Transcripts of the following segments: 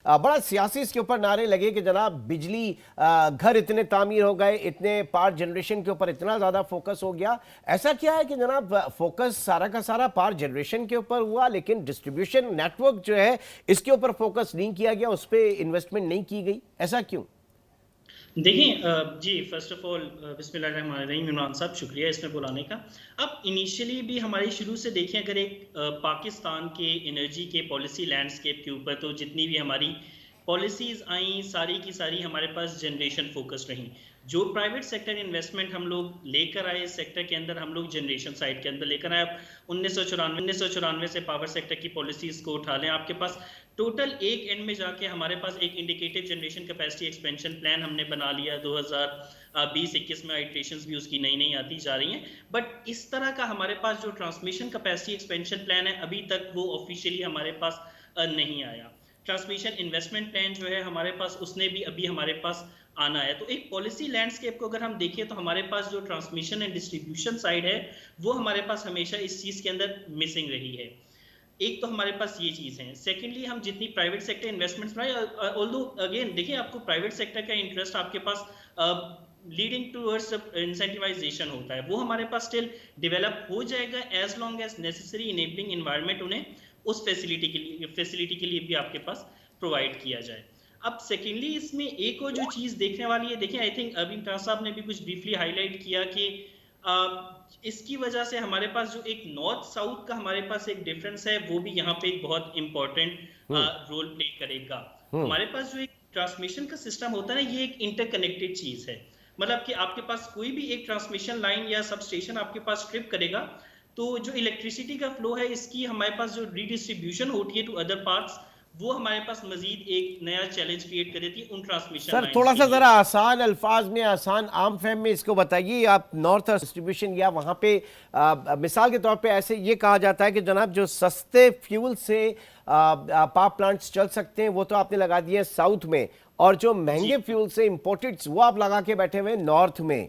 बड़ा सियासी इसके ऊपर नारे लगे कि जनाब बिजली घर इतने तामीर हो गए, इतने पावर जनरेशन के ऊपर इतना ज़्यादा फोकस हो गया। ऐसा क्या है कि जनाब फोकस सारा का सारा पावर जनरेशन के ऊपर हुआ, लेकिन डिस्ट्रीब्यूशन नेटवर्क जो है इसके ऊपर फोकस नहीं किया गया, उस पर इन्वेस्टमेंट नहीं की गई, ऐसा क्यों? देखिए जी फर्स्ट ऑफ ऑल बिस्मिल्लाहिर्रहमानिर्रहीम। इमरान साहब शुक्रिया इसमें बुलाने का। अब इनिशियली भी हमारी शुरू से देखें अगर एक पाकिस्तान के एनर्जी के पॉलिसी लैंडस्केप के ऊपर, तो जितनी भी हमारी पॉलिसीज आई सारी की सारी हमारे पास जनरेशन फोकस्ड रही। जो प्राइवेट सेक्टर इन्वेस्टमेंट हम लोग लेकर आए इस सेक्टर के अंदर, हम लोग जनरेशन साइड के अंदर लेकर आए। अब 1994 से पावर सेक्टर की पॉलिसीज को उठा लें, आपके पास टोटल एक एंड में जाके हमारे पास एक indicative generation capacity expansion plan हमने बना लिया 2020-21 में। आइट्रेशंस भी उसकी नई नई आती जा रही हैं, बट इस तरह का हमारे पास जो ट्रांसमिशन कैपेसिटी एक्सपेंशन प्लान है अभी तक वो ऑफिशियली हमारे पास नहीं आया। ट्रांसमिशन इन्वेस्टमेंट प्लान जो है हमारे पास, उसने भी अभी हमारे पास आना है। तो एक पॉलिसी लैंडस्केप को अगर हम देखें तो हमारे पास जो ट्रांसमिशन एंड डिस्ट्रीब्यूशन साइड है वो हमारे पास हमेशा इस चीज के अंदर मिसिंग रही है। एक तो हमारे पास ये चीज है। सेकेंडली हम जितनी प्राइवेट सेक्टर इन्वेस्टमेंट्स बनाए, ऑल्दो अगेन देखिए आपको प्राइवेट सेक्टर का इंटरेस्ट आपके पास लीडिंग टूवर्ड्स इंसेंटिवाइजेशन होता है, वो हमारे पास स्टिल डेवलप हो जाएगा as long as necessary enabling environment उन्हें उस फैसिलिटी के लिए भी आपके पास प्रोवाइड किया जाए। अब सेकेंडली इसमें एक और जो चीज देखने वाली है, देखिए आई थिंक अभी खान साहब ने भी कुछ ब्रीफली हाईलाइट किया कि इसकी वजह से हमारे पास जो एक नॉर्थ साउथ का हमारे पास एक डिफरेंस है वो भी यहाँ पे एक बहुत इंपॉर्टेंट रोल प्ले करेगा। हमारे पास जो एक ट्रांसमिशन का सिस्टम होता है ना, ये एक इंटरकनेक्टेड चीज है। मतलब कि आपके पास कोई भी एक ट्रांसमिशन लाइन या सब स्टेशन आपके पास ट्रिप करेगा तो जो इलेक्ट्रिसिटी का फ्लो है इसकी हमारे पास जो रीडिस्ट्रीब्यूशन होती है टू अदर पार्ट्स, वो हमारे पास मजीद एक नया चैलेंज क्रिएट कर देती है उन ट्रांसमिशन सर लाइंस थोड़ा के सा लिए। जरा आसान अल्फाज में, आसान आम फहम में इसको बताइए। आप नॉर्थ डिस्ट्रीब्यूशन या वहाँ पे मिसाल के तौर पे ऐसे ये कहा जाता है कि जनाब जो सस्ते फ्यूल से पावर प्लांट्स चल सकते हैं वो तो आपने लगा दिए साउथ में, और जो महंगे जी फ्यूल से इंपोर्टेड वो आप लगा के बैठे हुए नॉर्थ में,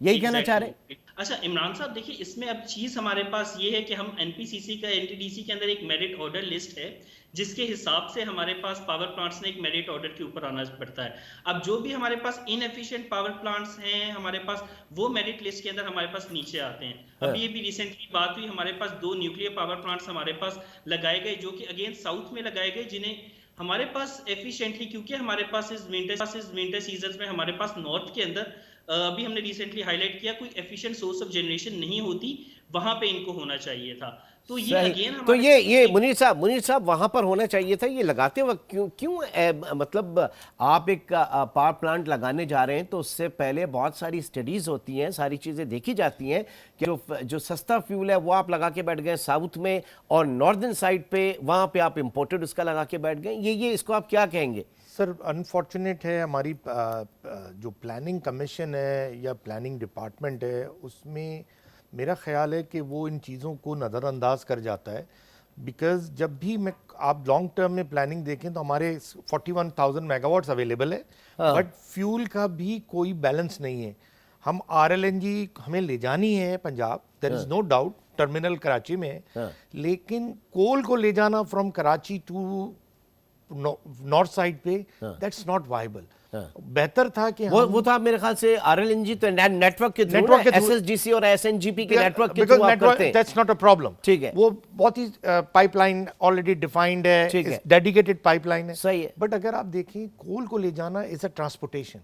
यही कहना चाह रहे हैं? एग्जैक्टली अच्छा इमरान साहब देखिए इसमें अब चीज हमारे पास ये है कि हम एनपीसीसी का एनटीडीसी के अंदर एक मेरिट ऑर्डर लिस्ट है जिसके हिसाब से हमारे पास पावर प्लांट्स ने एक मेरिट ऑर्डर के ऊपर आना पड़ता है। अब जो भी हमारे पास इनएफिशिएंट पावर प्लांट्स हैं हमारे पास, वो मेरिट लिस्ट के अंदर हमारे पास नीचे आते हैं। हाँ, अभी ये भी रिसेंटली बात हुई, हमारे पास 2 न्यूक्लियर पावर प्लांट्स हमारे पास लगाए गए जो कि अगेन साउथ में लगाए गए, जिन्हें हमारे पास एफिशिएंटली, क्योंकि हमारे पास इस विंटर सीजन में हमारे पास नॉर्थ के अंदर अभी हमने रिसेंटली हाईलाइट किया कोई एफिशिएंट सोर्स ऑफ जनरेशन नहीं होती, वहां पे इनको होना चाहिए था। तो ये सही। अगेन तो हमारे ये एक मुनीर साहब वहां पर होना चाहिए था, ये लगाते वक्त क्यों क्यों मतलब आप एक पावर प्लांट लगाने जा रहे हैं तो उससे पहले बहुत सारी स्टडीज होती हैं, सारी चीजें देखी जाती हैं कि जो सस्ता फ्यूल है वो आप लगा के बैठ गए साउथ में, और नॉर्दर्न साइड पे वहां पे आप इंपोर्टेड उसका लगा के बैठ गए। ये इसको आप क्या कहेंगे? सर अनफॉर्चुनेट है हमारी जो प्लानिंग कमीशन है या प्लानिंग डिपार्टमेंट है उसमें मेरा ख्याल है कि वो इन चीज़ों को नज़रअंदाज कर जाता है। बिकॉज जब भी आप लॉन्ग टर्म में प्लानिंग देखें तो हमारे 41,000 मेगावाट्स अवेलेबल है, हाँ, बट फ्यूल का भी कोई बैलेंस नहीं है। हम RLNG हमें ले जानी है Punjab, there is no doubt, terminal Karachi में है, हाँ, लेकिन कोल को ले जाना from Karachi to north side पे दैट्स नॉट वाइबल। बेहतर था कि वो तो आप मेरे ख्याल से आरएलएनजी तो नेटवर्क के थ्रू, नेटवर्क के थ्रू, एसएसजीसी और एसएनजीपी के नेटवर्क के थ्रू आप करते हैं। That's not a problem. ठीक है, वो बहुत ही पाइपलाइन ऑलरेडी डिफाइंड है, ठीक है, डेडिकेटेड पाइपलाइन है, सही है। बट अगर आप देखें कोल को ले जाना is a transportation,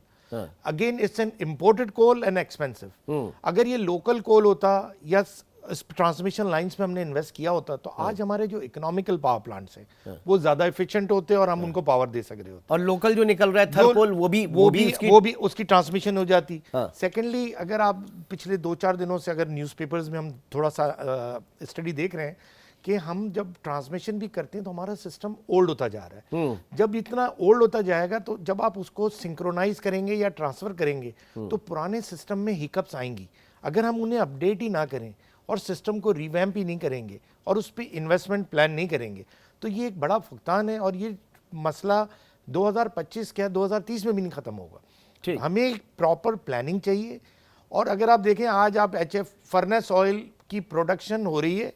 again it's an imported coal and expensive. अगर ये लोकल कोल होता या ट्रांसमिशन लाइंस में हमने इन्वेस्ट किया होता तो आज हमारे जो इकोनॉमिकल पावर प्लांट्स हैं वो ज्यादा एफिशिएंट होते और हम उनको पावर दे सक रहे होते। और लोकल जो निकल रहा है थर्कोल वो भी उसकी ट्रांसमिशन हो जाती। हाँ। सेकेंडली अगर आप पिछले 2-4 दिनों से अगर न्यूज़पेपर्स में हम थोड़ा सा स्टडी देख रहे हैं कि हम जब ट्रांसमिशन भी करते हैं तो हमारा सिस्टम ओल्ड होता जा रहा है। जब इतना ओल्ड होता जाएगा तो जब आप उसको सिंक्रोनाइज करेंगे या ट्रांसफर करेंगे तो पुराने सिस्टम में हिकअप्स आएंगी। अगर हम उन्हें अपडेट ही ना करें और सिस्टम को रिवैम्प ही नहीं करेंगे और उस पर इन्वेस्टमेंट प्लान नहीं करेंगे तो ये एक बड़ा भुगतान है, और ये मसला 2025 क्या 2030 में भी नहीं ख़त्म होगा। हमें एक प्रॉपर प्लानिंग चाहिए और अगर आप देखें आज आप HF फर्नेस ऑयल की प्रोडक्शन हो रही है,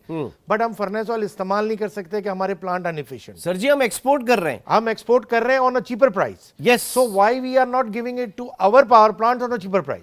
बट हम फर्नेस ऑयल इस्तेमाल नहीं कर सकते कि हमारे प्लांट अनएफिशिएंट। सर जी हम एक्सपोर्ट कर रहे हैं। हम एक्सपोर्ट कर रहे हैं on a cheaper price. Yes, so why we are not giving it to our power plant on a cheaper price?